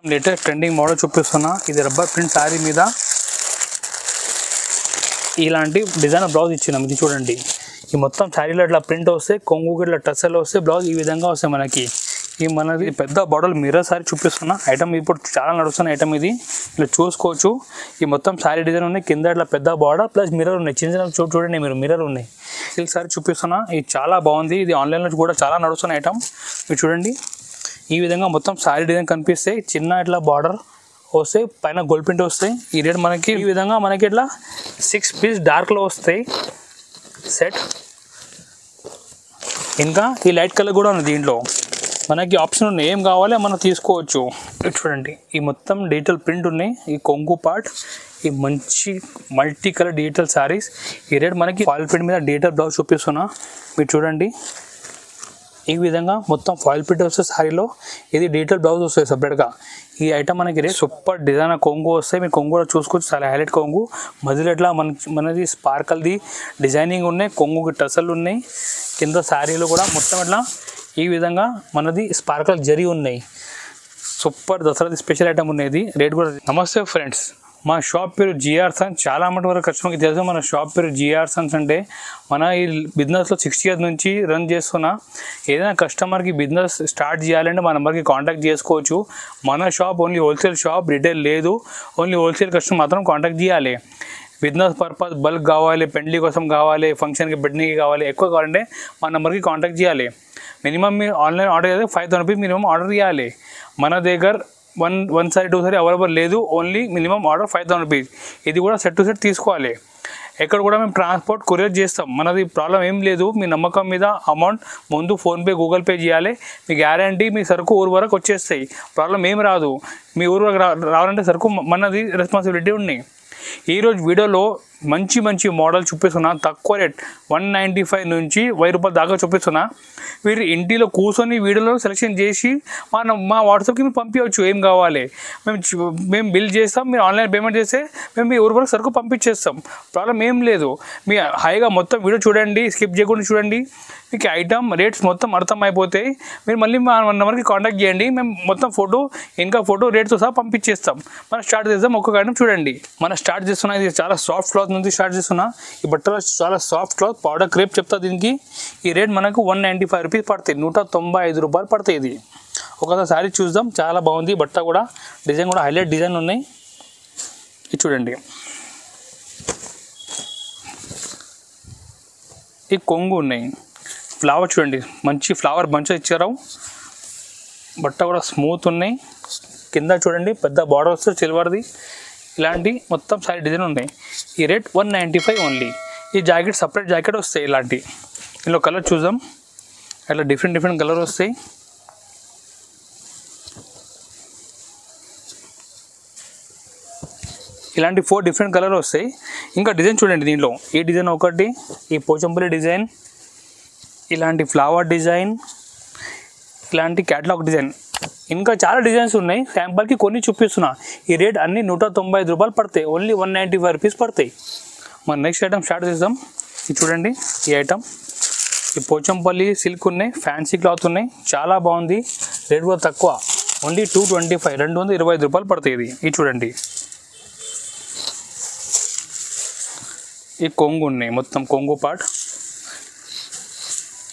Latest trending model చూపిస్తున్నా. ఇది rubber print sari మీద ఇలాంటి డిజైన్ బ్లౌజ్ ఇచ్చినాం. ఇది చూడండి, ఈ మొత్తం శారీలో ఇట్లా ప్రింట్ వస్తే, కొంగుకి ఇట్లా టసల్ వస్తే, బ్లౌజ్ ఈ విధంగా వస్తాయి మనకి. ఈ మనది పెద్ద బార్డర్ మిర్రర్ శారీ చూపిస్తున్నా. ఐటమ్ ఇప్పుడు చాలా నడుస్తున్న ఐటమ్ ఇది, ఇట్లా చూసుకోవచ్చు. ఈ మొత్తం శారీ డిజైన్ ఉన్నాయి, కింద ఇట్లా పెద్ద బార్డర్ ప్లస్ మిర్రర్ ఉన్నాయి. చిన్న చిన్న చూడండి మీరు, మిర్రర్ ఉన్నాయి. సిల్క్ శారీ చూపిస్తున్నా. ఇది చాలా బాగుంది, ఇది ఆన్లైన్లో కూడా చాలా నడుస్తున్న ఐటమ్. మీరు చూడండి, ఈ విధంగా మొత్తం శారీ డిజైన్ కనిపిస్తాయి. చిన్న ఇట్లా బార్డర్ వస్తాయి, పైన గోల్డ్ ప్రింట్ వస్తాయి. ఈ రేట్ మనకి ఈ విధంగా మనకి ఇట్లా 6 పీస్ డార్క్లో వస్తాయి సెట్. ఇంకా ఈ లైట్ కలర్ కూడా ఉంది దీంట్లో. మనకి ఆప్షన్ ఉన్నాయి, ఏం కావాలి మనం తీసుకోవచ్చు. చూడండి, ఈ మొత్తం డిజిటల్ ప్రింట్ ఉన్నాయి. ఈ కొంగు పార్ట్, ఈ మంచి మల్టీ కలర్ డిజిటల్ శారీస్. ఈ రేట్ మనకి ఫాయిల్ ప్రింట్ మీద డిజిటల్ బ్లౌజ్ చూపిస్తున్నా. మీరు చూడండి, ఈ విధంగా మొత్తం ఫాయిల్ ప్రింట్ వస్తుంది శారీలో. ఇది డిజిటల్ బ్లౌజ్ వస్తుంది సపరేట్గా. ఈ ఐటమ్ మనకి రేట్ సూపర్ డిజైన్ కొంగు వస్తాయి. మీరు కొంగు కూడా చూసుకోవచ్చు, చాలా హైలైట్ కొంగు. మధ్యలో ఇట్లా మనది స్పార్కల్ది డిజైనింగ్ ఉన్నాయి, కొంగుకి టసల్ ఉన్నాయి. కింద శారీలో కూడా మొత్తం ఇట్లా ఈ విధంగా మనది స్పార్కల్ జరీ ఉన్నాయి. సూపర్ దసరాది స్పెషల్ ఐటమ్ ఉన్నది. రేట్ కూడా. నమస్తే ఫ్రెండ్స్, మా షాప్ పేరు జిఆర్ సన్స్. చాలా మంది వరకు కస్టమర్కి తెలుసు మన షాప్ పేరు జిఆర్ సన్స్. అంటే మన ఈ బిజినెస్లో 6 years నుంచి రన్ చేస్తున్నా. ఏదైనా కస్టమర్కి బిజినెస్ స్టార్ట్ చేయాలంటే మన నెంబర్కి కాంటాక్ట్ చేసుకోవచ్చు. మన shop only wholesale shop, retail లేదు. ఓన్లీ హోల్సేల్ కస్టమర్ మాత్రం కాంటాక్ట్ చేయాలి. బిజినెస్ పర్పస్ బల్క్ కావాలి, పెండ్లి కోసం కావాలి, ఫంక్షన్కి బెడ్నీకి కావాలి, ఎక్కువ కావాలంటే మా నెంబర్కి కాంటాక్ట్ చేయాలి. మినిమం మీరు ఆన్లైన్ ఆర్డర్ చేస్తే 5,000 రూపీస్ మినిమం ఆర్డర్ చేయాలి. మన దగ్గర వన్ సారీ 2 సారీ అవైలబుల్ లేదు. Only minimum order 5,000 rupees. ఇది కూడా సెట్ టు సెట్ తీసుకోవాలి. ఎక్కడ కూడా మేము ట్రాన్స్పోర్ట్ కొరియర్ చేస్తాం. మనది ప్రాబ్లం ఏం లేదు. మీ నమ్మకం మీద అమౌంట్ ముందు ఫోన్పే, గూగుల్ పే చేయాలి. మీ గ్యారంటీ మీ సరుకు ఊరు వరకు వచ్చేస్తాయి. ప్రాబ్లం ఏం రాదు. మీ ఊరు వరకు రావాలంటే సరుకు మనది రెస్పాన్సిబిలిటీ ఉన్నాయి. ఈరోజు వీడియోలో మంచి మంచి మోడల్ చూపిస్తున్నా. తక్కువ రేట్ 195 నుంచి 1000 రూపాయల దాకా చూపిస్తున్నా. మీరు ఇంటిలో కూర్చొని వీడియోలో సెలెక్షన్ చేసి మా వాట్సాప్కి మీరు పంపించవచ్చు. ఏం కావాలి మేము బిల్ చేస్తాం. మీరు ఆన్లైన్ పేమెంట్ చేస్తే మేము మీ ఊరు వరకు సరుకు పంపించేస్తాం. ప్రాబ్లం ఏం లేదు. మీ హాయిగా మొత్తం వీడియో చూడండి, స్కిప్ చేయకుండా చూడండి. మీకు ఐటమ్ రేట్స్ మొత్తం అర్థమైపోతాయి. మీరు మళ్ళీ మా నెంబర్కి కాంటాక్ట్ చేయండి. మేము మొత్తం ఫోటో, ఇంకా ఫోటో రేట్తో సహా పంపించేస్తాం. మనం స్టార్ట్ చేద్దాం. ఒక్కొక్క ఐటమ్ చూడండి. మనం స్టార్ట్ చేస్తున్నా. ఇది చాలా సాఫ్ట్ క్లాత్ నుంచి స్టార్ట్ చేస్తున్నా. ఈ బట్టలు చాలా సాఫ్ట్ క్లాత్, పౌడర్ క్రేప్ చెప్తా దీనికి. ఈ రేట్ మనకు 195 రూపీస్ పడతాయి, 195 రూపాయలు పడతాయి. ఇది ఒకసారి శారీ చూద్దాం. చాలా బాగుంది బట్ట కూడా, డిజైన్ కూడా హైలైట్ డిజైన్ ఉన్నాయి. ఇది చూడండి, ఈ కొంగు ఉన్నాయి. ఫ్లవర్ చూడండి, మంచి ఫ్లవర్ బంచ్ ఇచ్చారు. బట్ట కూడా స్మూత్ ఉన్నాయి. కింద చూడండి పెద్ద బార్డర్ వస్తుంది సిల్వర్ది. ఇలాంటి మొత్తం సారీ డిజైన్ ఉన్నాయి. ఈ రేట్ 195 ఓన్లీ. ఈ జాకెట్ సపరేట్ జాకెట్ వస్తాయి. ఇలాంటి ఇందులో కలర్ చూద్దాం. అట్లా డిఫరెంట్ కలర్ వస్తాయి. ఇలాంటి 4 డిఫరెంట్ కలర్ వస్తాయి. ఇంకా డిజైన్ చూడండి దీనిలో. ఈ డిజైన్ ఒకటి, ఈ పోచంపల్లి డిజైన్, ఇలాంటి ఫ్లవర్ డిజైన్, ఇలాంటి క్యాటలాగ్ డిజైన్, ఇంకా చాలా డిజైన్స్ ఉన్నాయి. శాంపుల్కి కొన్ని చూపిస్తున్నా. ఈ రేట్ అన్ని 195 రూపాయలు పడతాయి. ఓన్లీ 195 రూపీస్ పడతాయి. మన నెక్స్ట్ ఐటమ్ స్టార్ట్ చేద్దాం. ఇది చూడండి, ఈ ఐటమ్ ఈ పోచంపల్లి సిల్క్ ఉన్నాయి, ఫ్యాన్సీ క్లాత్ ఉన్నాయి. చాలా బాగుంది. రేట్ కూడా తక్కువ, ఓన్లీ 225, 225 రూపాయలు పడతాయి. ఇది చూడండి, ఈ కొంగు ఉన్నాయి. మొత్తం కొంగు పార్ట్,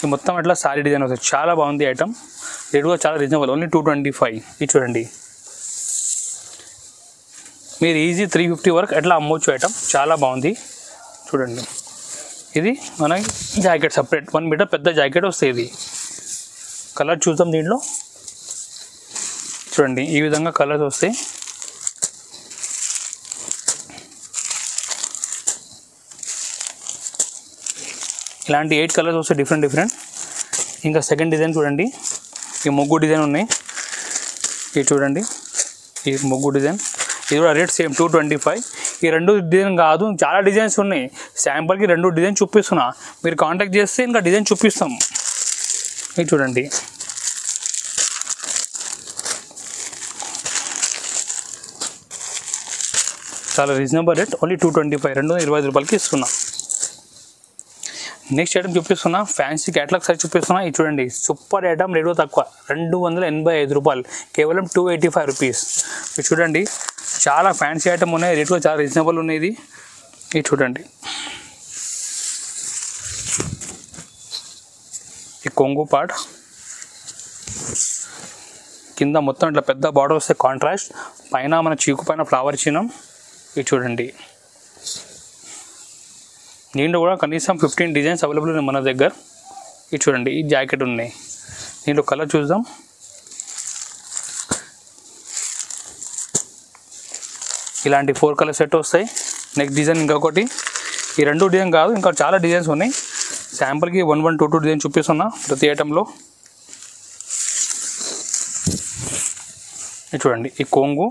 ఈ మొత్తం అట్లా సారీ డిజైన్ వస్తుంది. చాలా బాగుంది ఐటమ్. రేట్ కూడా చాలా రీజనబుల్, ఓన్లీ 225. ఇది చూడండి, మీరు ఈజీ 350 వరకు ఎట్లా అమ్మవచ్చు ఐటమ్. చాలా బాగుంది చూడండి. ఇది మనకి జాకెట్ సపరేట్ 1 మీటర్ పెద్ద జాకెట్ వస్తుంది. ఇది కలర్ చూద్దాం. దీంట్లో చూడండి, ఈ విధంగా కలర్స్ వస్తాయి. ఇలాంటి 8 కలర్స్ వస్తాయి, డిఫరెంట్. ఇంకా సెకండ్ డిజైన్ చూడండి, ఈ మొగ్గు డిజైన్ ఉన్నాయి. ఇది చూడండి, ఈ మొగ్గు డిజైన్. ఇది కూడా రేట్ సేమ్ 225. ఈ 2 డిజైన్ కాదు, చాలా డిజైన్స్ ఉన్నాయి. శాంపుల్కి 2 డిజైన్ చూపిస్తున్నా. మీరు కాంటాక్ట్ చేస్తే ఇంకా డిజైన్ చూపిస్తాం. ఇది చూడండి, చాలా రీజనబుల్ రేట్, ఓన్లీ 225, 225 రూపాయలకి ఇస్తున్నా. నెక్స్ట్ ఐటమ్ చూపిస్తున్నా, ఫ్యాన్సీ క్యాటలాగ్ సారీ చూపిస్తున్నా. ఇది చూడండి, సూపర్ ఐటమ్, రేటు తక్కువ, 285 రూపాయలు, కేవలం 285 రూపీస్. ఇది చూడండి, చాలా ఫ్యాన్సీ ఐటమ్ ఉన్నాయి, రేట్ కూడా చాలా రీజనబుల్ ఉన్నాయి. ఇది చూడండి, ఈ కొంగు పార్ట్ కింద మొత్తం ఇట్లా పెద్ద బార్డర్ వస్తే కాంట్రాస్ట్, పైన మన చీకు పైన ఫ్లవర్ చిహ్నం. ఇది చూడండి, దీంట్లో కూడా కనీసం 15 డిజైన్స్ అవైలబుల్ ఉన్నాయి మన దగ్గర. ఇది చూడండి, ఈ జాకెట్ ఉన్నాయి, దీంట్లో కలర్ చూద్దాం. ఇలాంటి 4 కలర్ సెట్ వస్తాయి. నెక్స్ట్ డిజైన్ ఇంకొకటి, ఈ 2 డిజైన్ కాదు, ఇంకా చాలా డిజైన్స్ ఉన్నాయి. శాంపుల్కి 1, 1, 2, 2 డిజైన్ చూపిస్తున్నా ప్రతి ఐటెంలో. ఇది చూడండి, ఈ కొంగు,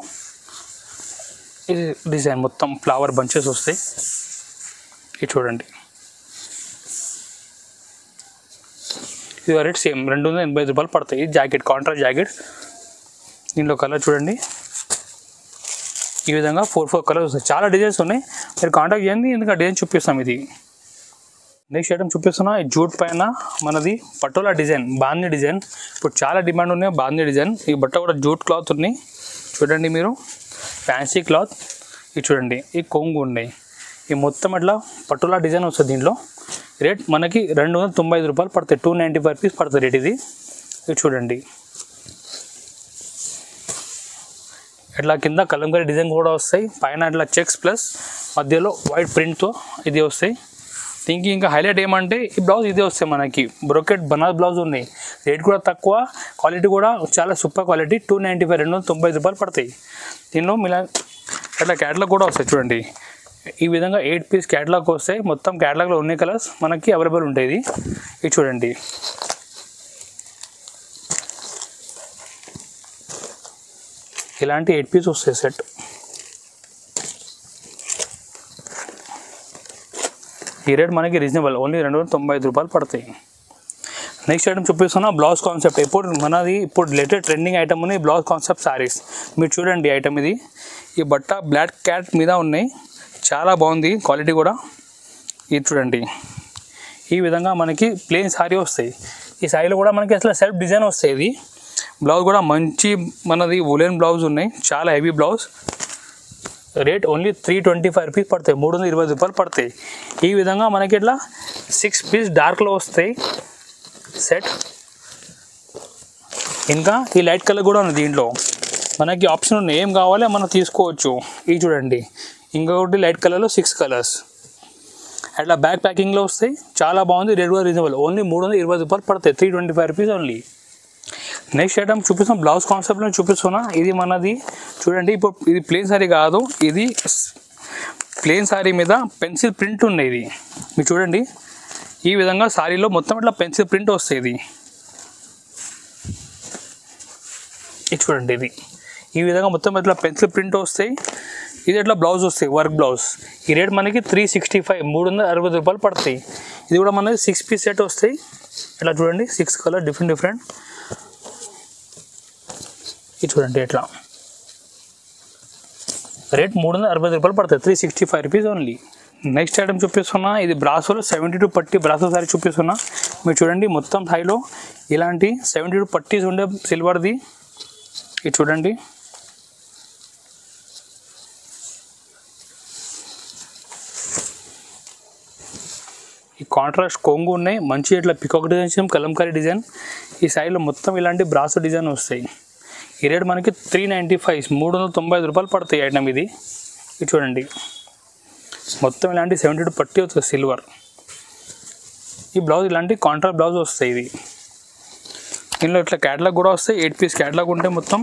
ఇది డిజైన్ మొత్తం ఫ్లవర్ బంచెస్ వస్తాయి. ఇది చూడండి, ఇది రేట్ సేమ్ 285 రూపాయలు పడతాయి. ఈ జాకెట్ కాంట్రాస్ట్ జాకెట్, దీనిలో కలర్ చూడండి, ఈ విధంగా 4 కలర్స్ వస్తాయి. చాలా డిజైన్స్ ఉన్నాయి, మీరు కాంటాక్ట్ చేయండి, ఎందుకంటే డిజైన్ చూపిస్తాం. ఇది నెక్స్ట్ ఐటమ్ చూపిస్తున్నా, ఈ జూట్ పైన మనది పటోలా డిజైన్, బాందీ డిజైన్. ఇప్పుడు చాలా డిమాండ్ ఉన్నాయి బాందీ డిజైన్. ఈ బట్ట కూడా జూట్ క్లాత్ ఉన్నాయి, చూడండి మీరు, ఫ్యాన్సీ క్లాత్. ఇది చూడండి, ఈ కొంగు ఉన్నాయి, ఈ మొత్తం అట్లా పటోలా డిజైన్ వస్తుంది. దీంట్లో రేట్ మనకి 295 రూపాయలు పడతాయి, 295 రూపీస్ పడుతుంది రేట్ ఇది. ఇది చూడండి, ఇట్లా కింద కలంకారీ డిజైన్ కూడా వస్తాయి, పైన ఇట్లా చెక్స్ ప్లస్ మధ్యలో వైట్ ప్రింట్తో ఇది వస్తాయి. దీనికి ఇంకా హైలైట్ ఏమంటే ఈ బ్లౌజ్ ఇదే వస్తాయి మనకి, బ్రోకెట్ బనారస్ బ్లౌజ్ ఉన్నాయి, రేట్ కూడా తక్కువ, క్వాలిటీ కూడా చాలా సూపర్ క్వాలిటీ, 295 295 రూపాయలు పడతాయి. దీనిలో ఇలా అట్లా క్యాటలాగ్ కూడా వస్తాయి చూడండి, ఈ విధంగా 8 పీస్ క్యాటలాగ్ వస్తాయి. మొత్తం క్యాటలాగ్లో ఉన్న కలర్స్ మనకి అవైలబుల్ ఉంటాయి. ఇది చూడండి, ఇలాంటి 8 పీస్ వస్తాయి సెట్. ఈ రేట్ మనకి రీజనబుల్, ఓన్లీ 295 రూపాయలు పడతాయి. నెక్స్ట్ ఐటమ్ చూపిస్తున్నా, బ్లౌజ్ కాన్సెప్ట్. ఇప్పుడు లేటెస్ట్ ట్రెండింగ్ ఐటమ్ ఉన్నాయి, బ్లౌజ్ కాన్సెప్ట్ సారీస్. మీరు చూడండి ఐటమ్ ఇది, ఈ బట్ట బ్లాక్ క్యాట్ మీద ఉన్నాయి, చాలా బాగుంది క్వాలిటీ కూడా. ఇది చూడండి, ఈ విధంగా మనకి ప్లెయిన్ సారీ వస్తాయి. ఈ సారీలో కూడా మనకి అసలు సెల్ఫ్ డిజైన్ వస్తాయి. ఇది బ్లౌజ్ కూడా మంచి మనది వూలెన్ బ్లౌజ్ ఉన్నాయి, చాలా heavy blouse. Rate only 325 rupees పడతాయి, 320 రూపాయలు పడతాయి. ఈ విధంగా మనకి ఇట్లా 6 పీస్ డార్క్లో వస్తాయి సెట్. ఇంకా ఈ లైట్ కలర్ కూడా ఉంది, దీంట్లో మనకి ఆప్షన్ ఉన్నాయి, ఏం కావాలో మనం తీసుకోవచ్చు. ఇది చూడండి, ఇంకొకటి లైట్ కలర్లో 6 కలర్స్ అట్లా బ్యాక్ ప్యాకింగ్లో వస్తాయి, చాలా బాగుంది, రేట్ కూడా రీజనబుల్, ఓన్లీ 320 రూపాయలు పడతాయి, 325 రూపీస్ ఓన్లీ. నెక్స్ట్ ఐటమ్ చూపిస్తాం, బ్లౌజ్ కాన్సెప్ట్లో చూపిస్తున్నా. ఇది మనది చూడండి, ఇప్పుడు ఇది ప్లెయిన్ సారీ కాదు, ఇది ప్లెయిన్ సారీ మీద పెన్సిల్ ప్రింట్ ఉన్నాయి. ఇది మీరు చూడండి, ఈ విధంగా సారీలో మొత్తం ఇట్లా పెన్సిల్ ప్రింట్ వస్తుంది. ఇది చూడండి, ఇది ఈ విధంగా మొత్తం ఇట్లా పెన్సిల్ ప్రింట్ వస్తాయి. ఇది ఇట్లా బ్లౌజ్ వస్తాయి, వర్క్ బ్లౌజ్. ఈ రేట్ మనకి 365 360 రూపాయలు పడతాయి. ఇది కూడా మనకి 6 పీస్ సెట్ వస్తాయి. ఇట్లా చూడండి, 6 కలర్ డిఫరెంట్. ఇది చూడండి, ఎట్లా రేట్ 360 రూపాయలు పడతాయి, 365 రూపీస్ ఓన్లీ. నెక్స్ట్ ఐటమ్ చూపిస్తున్నా, ఇది బ్రాసోలో 72 పట్టి బ్రాసో సారీ చూపిస్తున్నా. మీరు చూడండి, మొత్తం హైలో ఇలాంటి 72 పట్టీస్ ఉండే సిల్వర్ది. ఇది చూడండి, ఈ కాంట్రాస్ట్ కొంగు ఉన్నాయి, మంచి ఇట్లా పికాక్ డిజైన్, కలంకారీ డిజైన్. ఈ సైడ్లో మొత్తం ఇలాంటి బ్రాసో డిజైన్ వస్తాయి. ఈ రేట్ మనకి 395 395 రూపాయలు పడతాయి ఐటమ్ ఇది. ఇది చూడండి, మొత్తం ఇలాంటి 72 పట్టి వస్తుంది సిల్వర్. ఈ బ్లౌజ్ ఇలాంటి కాంట్రాస్ట్ బ్లౌజ్ వస్తాయి. ఇది దీనిలో ఇట్లా క్యాటలాగ్ కూడా వస్తాయి, 8 పీస్ క్యాటలాగ్ ఉంటాయి మొత్తం.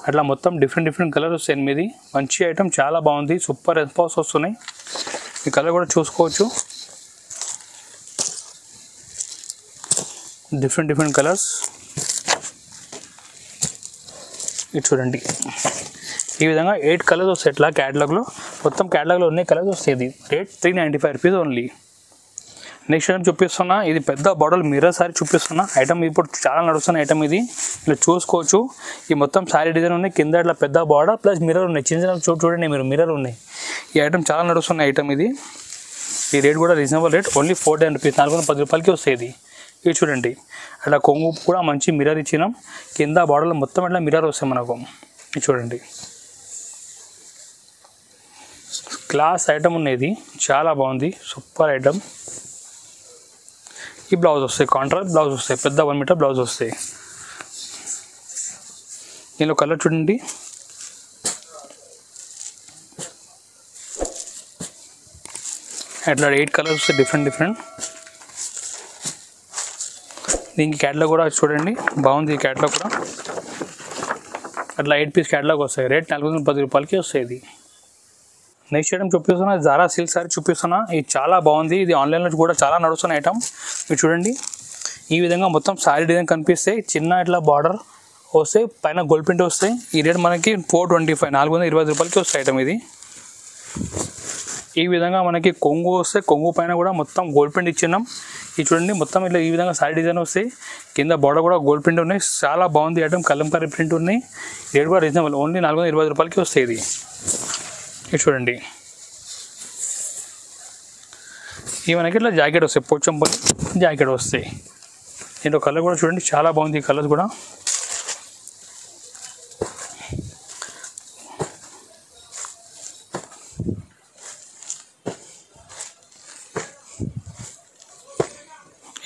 అట్లా మొత్తం డిఫరెంట్ కలర్స్ వస్తాయి, 8. మంచి ఐటమ్, చాలా బాగుంది, సూపర్ రెస్పాన్స్ వస్తున్నాయి. ఈ కలర్ కూడా చూసుకోవచ్చు, డిఫరెంట్ కలర్స్. ఇది చూడండి, ఈ విధంగా 8 కలర్స్ వస్తాయి ఇట్లా క్యాటలాగ్లో, మొత్తం క్యాటలాగ్లో ఉన్నాయి కలర్స్ వస్తాయి. Rate 395 rupees only. Next item చూపిస్తున్నా, ఇది పెద్ద బార్డర్ మిర్రర్ సారీ చూపిస్తున్నా. ఐటమ్ ఇప్పుడు చాలా నడుస్తున్న ఐటమ్ ఇది, ఇలా చూసుకోవచ్చు. ఈ మొత్తం సారీ డిజైన్ ఉన్నాయి, కింద ఇట్లా పెద్ద బార్డర్ ప్లస్ మిర్రర్ ఉన్నాయి, చిన్న చూడండి మీరు, మిర్రర్ ఉన్నాయి. ఈ ఐటమ్ చాలా నడుస్తున్న ఐటమ్ ఇది. ఈ రేట్ కూడా రీజనబుల్ రేట్, ఓన్లీ 410 రూపీస్, 410 రూపాయలకి వస్తుంది. ఇది చూడండి, అట్లా కొంగు కూడా మంచి మిర్రర్ ఇచ్చినాం, కింద బార్డర్లో మొత్తం అట్లా మిర్రర్ వస్తాయి మనకు. ఇది చూడండి, క్లాస్ ఐటమ్ ఉన్నది, చాలా బాగుంది, సూపర్ ఐటమ్. ఈ బ్లౌజ్ వస్తాయి, కాంట్రాస్ట్ బ్లౌజ్ వస్తాయి, పెద్ద 1 మీటర్ బ్లౌజ్ వస్తాయి. దీనిలో కలర్ చూడండి, అట్లా 8 కలర్స్ వస్తాయి, డిఫరెంట్. దీనికి క్యాటలాగ్ కూడా చూడండి, బాగుంది. ఈ క్యాటలాగ్ కూడా అట్లా 8 పీస్ క్యాటలాగ్ వస్తాయి. రేట్ 410 రూపాయలకి వస్తాయి. నెక్స్ట్ ఐటమ్ చూపిస్తున్నా, జారా సిల్క్ సారీ చూపిస్తున్నా. ఇది చాలా బాగుంది, ఇది ఆన్లైన్లో కూడా చాలా నడుస్తున్న ఐటమ్. మీరు చూడండి, ఈ విధంగా మొత్తం సారీ డిజైన్ కనిపిస్తాయి, చిన్న ఇట్లా బార్డర్ వస్తాయి, పైన గోల్డ్ ప్రింట్ వస్తాయి. ఈ రేట్ మనకి 425, 420 రూపాయలకి వస్తాయి ఐటమ్ ఇది. ఈ విధంగా మనకి కొంగు వస్తాయి, కొంగు పైన కూడా మొత్తం గోల్డ్ ప్రింట్ ఇచ్చినాం. ఇది చూడండి, మొత్తం ఇట్లా ఈ విధంగా సారీ డిజైన్ వస్తాయి, కింద బార్డర్ కూడా గోల్డ్ ప్రింట్ ఉన్నాయి. చాలా బాగుంది ఐటమ్, కలంకారీ ప్రింట్ ఉన్నాయి. రేట్ కూడా రీజనబుల్, ఓన్లీ 420 రూపాయలకి వస్తాయి ఇది. ఇది చూడండి, ఇవి మనకి ఇట్లా జాకెట్ వస్తాయి, పోచంపల్లి జాకెట్ వస్తాయి. దీంట్లో కలర్ కూడా చూడండి, చాలా బాగుంది. ఈ కలర్స్ కూడా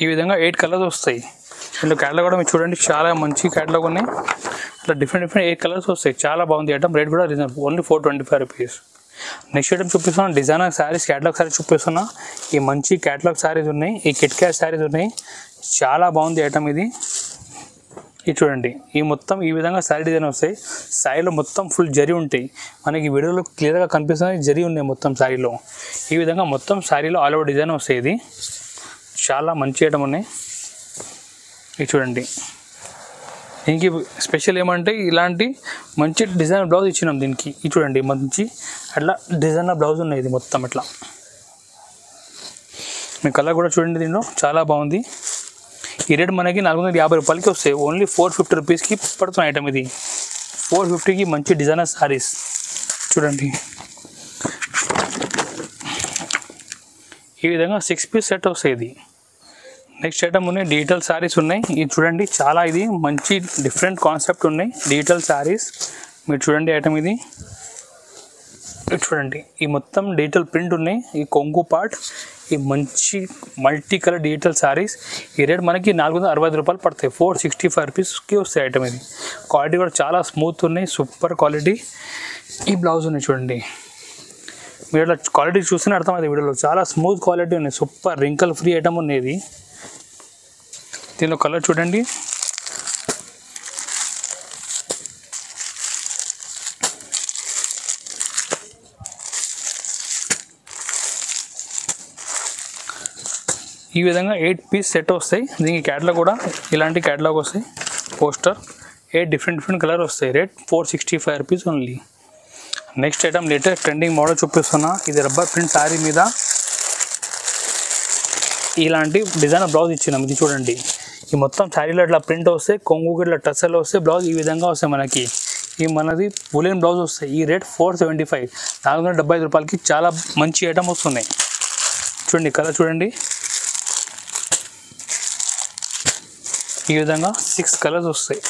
ఈ విధంగా 8 కలర్స్ వస్తాయి. ఇందులో క్యాటలాగ్ కూడా మీరు చూడండి, చాలా మంచి క్యాటలాగ్ ఉన్నాయి. ఇట్లా డిఫరెంట్ 8 కలర్స్ వస్తాయి, చాలా బాగుంది ఐటమ్. రేట్ కూడా reasonable, only 425 rupees. Next item చూపిస్తున్నా, డిజైనర్ శారీస్, క్యాటలాగ్ శారీస్ చూపిస్తున్నా. ఈ మంచి క్యాటలాగ్ శారీస్ ఉన్నాయి, ఈ కిట్ క్యాట్ శారీస్ ఉన్నాయి, చాలా బాగుంది ఐటమ్ ఇది. ఇది చూడండి, ఈ మొత్తం ఈ విధంగా శారీ డిజైన్ వస్తాయి. శారీలో మొత్తం ఫుల్ జరీ ఉంటాయి, మనకి వీడియోలో క్లియర్గా కనిపిస్తుంది, జరీ ఉన్నాయి మొత్తం శారీలో. ఈ విధంగా మొత్తం శారీలో ఆల్ ఓవర్ డిజైన్ వస్తాయి. ఇది చాలా మంచి ఐటమ్ ఉన్నాయి. ఇది చూడండి, దీనికి స్పెషల్ ఏమంటే ఇలాంటి మంచి డిజైనర్ బ్లౌజ్ ఇచ్చినాం దీనికి. ఇది చూడండి, మంచి అట్లా డిజైనర్ బ్లౌజ్ ఉన్నాయి. ఇది మొత్తం ఇట్లా మీ కలర్ కూడా చూడండి, దీంట్లో చాలా బాగుంది. ఈ రేట్ మనకి 450 రూపాయలకి వస్తాయి, ఓన్లీ 450 రూపీస్కి పడుతున్న ఐటమ్ ఇది. 450కి మంచి డిజైనర్ శారీస్ చూడండి. ఈ విధంగా 6 పీస్ సెట్ వస్తాయి ఇది. నెక్స్ట్ ఐటమ్ ఉన్నాయి, డిజిటల్ శారీస్ ఉన్నాయి. ఇది చూడండి, చాలా ఇది మంచి డిఫరెంట్ కాన్సెప్ట్ ఉన్నాయి, డిజిటల్ శారీస్. మీరు చూడండి ఐటమ్ ఇది. చూడండి, ఈ మొత్తం డిజిటల్ ప్రింట్ ఉన్నాయి, ఈ కొంగు పార్ట్, ఈ మంచి మల్టీ కలర్ డిజిటల్ శారీస్. ఈ రేట్ మనకి 460 రూపాయలు పడతాయి, 465 రూపీస్కి వస్తాయి ఐటమ్ ఇది. క్వాలిటీ కూడా చాలా స్మూత్ ఉన్నాయి, సూపర్ క్వాలిటీ. ఈ బ్లౌజ్ ఉన్నాయి చూడండి, మీరు ఇట్లా క్వాలిటీ చూస్తేనే అర్థమైంది వీడియోలో, చాలా స్మూత్ క్వాలిటీ ఉన్నాయి, సూపర్ రింకల్ ఫ్రీ ఐటమ్ ఉన్నది. దీనిలో కలర్ చూడండి, ఈ విధంగా 8 పీస్ సెట్ వస్తాయి. దీనికి క్యాటలాగ్ కూడా ఇలాంటి క్యాటలాగ్ వస్తాయి, పోస్టర్ 8 డిఫరెంట్ కలర్ వస్తాయి. Rate 465 rupees only. Next item latest trending model చూపిస్తున్నా. ఇది రబ్బర్ ప్రింట్ శారీ మీద ఇలాంటి డిజైనర్ బ్లౌజ్ ఇచ్చినాం. ఇది చూడండి, ఈ మొత్తం శారీలో ఇట్లా ప్రింట్ వస్తాయి, కొంగుకి ఇట్లా టస్సర్లు వస్తాయి, బ్లౌజ్ ఈ విధంగా వస్తాయి మనకి. ఈ మనది వులెన్ బ్లౌజ్ వస్తాయి. ఈ రేట్ 475, 475 రూపాయలకి చాలా మంచి ఐటమ్ వస్తున్నాయి. చూడండి కలర్ చూడండి, ఈ విధంగా 6 కలర్స్ వస్తాయి,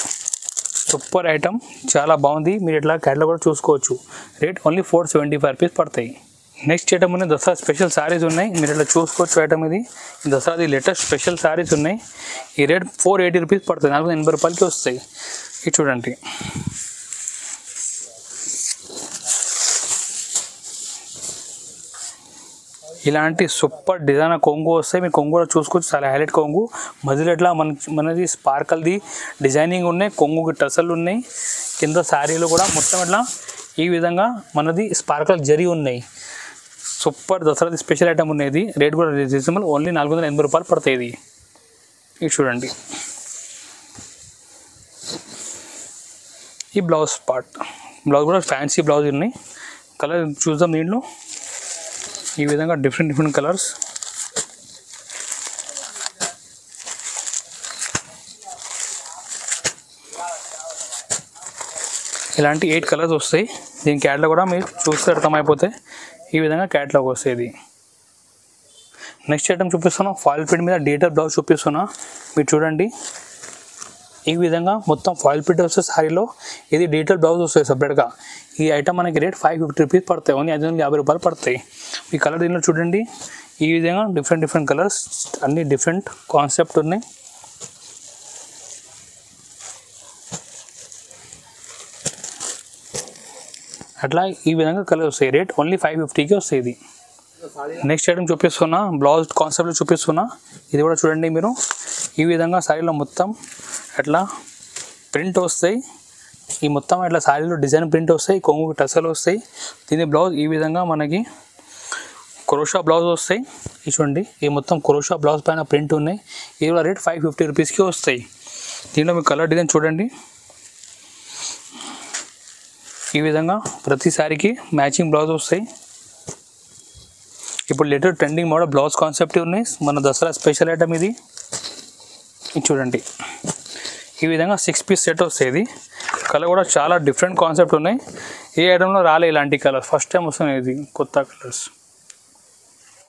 సూపర్ ఐటమ్, చాలా బాగుంది. మీరు ఇట్లా క్యాటలాగ్ కూడా చూసుకోవచ్చు. రేట్ ఓన్లీ 475 రూపీస్ పడతాయి. నెక్స్ట్ ఐటమ్ ఉన్నాయి, దసరా స్పెషల్ శారీస్ ఉన్నాయి, మీరు ఇట్లా చూసుకోవచ్చు ఐటమ్ ఇది. దసరాది లేటెస్ట్ స్పెషల్ శారీస్ ఉన్నాయి. ఈ రేట్ 480 రూపీస్ పడుతుంది, 480 రూపాయలకి వస్తాయి. ఇది చూడండి, ఇలాంటి సూపర్ డిజైనర్ కొంగు వస్తాయి. మీరు కొంగు కూడా చూసుకోవచ్చు, చాలా హైలైట్ కొంగు. మధ్యలో ఇట్లా మనది స్పార్కల్ది డిజైనింగ్ ఉన్నాయి, కొంగుకి టసలు ఉన్నాయి. కింద శారీలో కూడా మొత్తం ఇట్లా ఈ విధంగా మనది స్పార్కల్ జరీ ఉన్నాయి. సూపర్ దసరాది స్పెషల్ ఐటమ్ ఉన్నది. రేట్ కూడా రీజనబుల్, ఓన్లీ 480 రూపాయలు పడతాయి. ఇది చూడండి, ఈ బ్లౌజ్ పార్ట్, బ్లౌజ్ కూడా ఫ్యాన్సీ బ్లౌజ్ ఉన్నాయి. కలర్ చూద్దాం. దీంట్లో ఈ విధంగా డిఫరెంట్ కలర్స్, ఇలాంటి 8 కలర్స్ వస్తాయి. దీని క్యాటలాగ్ కూడా మీరు చూస్తే అర్థమైపోతాయి. ఈ విధంగా క్యాటలాగ్ వస్తాయి. నెక్స్ట్ ఐటమ్ చూపిస్తున్నా, ఫాయిల్ ప్రింట్ మీద డిజిటల్ బ్లౌజ్ చూపిస్తున్నా. మీరు చూడండి, ఈ విధంగా మొత్తం ఫాయిల్ ప్రింట్ వస్తే శారీలో ఇది డిజిటల్ బ్లౌజ్ వస్తుంది సపరేట్గా. ఈ ఐటమ్ మనకి రేట్ 550 రూపీస్ పడతాయి, ఓన్లీ 550 రూపాయలు పడతాయి. ఈ కలర్ దీనిలో చూడండి, ఈ విధంగా డిఫరెంట్ కలర్స్, అన్ని డిఫరెంట్ కాన్సెప్ట్ ఉన్నాయి. అట్లా ఈ విధంగా కలర్ వస్తాయి. రేట్ ఓన్లీ 550కి వస్తాయి ఇది. నెక్స్ట్ ఐటమ్ చూపిస్తున్నా, బ్లౌజ్ కాన్సెప్ట్లో చూపిస్తున్నా. ఇది కూడా చూడండి మీరు, ఈ విధంగా శారీలో మొత్తం అట్లా ప్రింట్ వస్తాయి. ఈ మొత్తం ఇట్లా శారీలో డిజైన్ ప్రింట్ వస్తాయి, కొంగు టసలు వస్తాయి. దీని బ్లౌజ్ ఈ విధంగా మనకి క్రోషా బ్లౌజ్ వస్తాయి. ఇది చూడండి, ఈ మొత్తం క్రోషా బ్లౌజ్ పైన ప్రింట్ ఉన్నాయి. ఇది కూడా రేట్ 550 రూపీస్కి వస్తాయి. దీంట్లో మీ కలర్ డిజైన్ చూడండి, ఈ విధంగా ప్రతి శారీకి మ్యాచింగ్ బ్లౌజ్ వస్తాయి. ఇప్పుడు latest trending model blouse concept ఉన్నాయి, మన దసరా స్పెషల్ ఐటమ్ ఇది. ఇది చూడండి, ఈ విధంగా 6 పీస్ సెట్ వస్తాయి. కలర్ కూడా చాలా డిఫరెంట్ కాన్సెప్ట్ ఉన్నాయి. ఏ ఐటెంలో రాలే ఇలాంటి కలర్, ఫస్ట్ టైం వస్తున్నాయి ఇది కొత్త కలర్స్.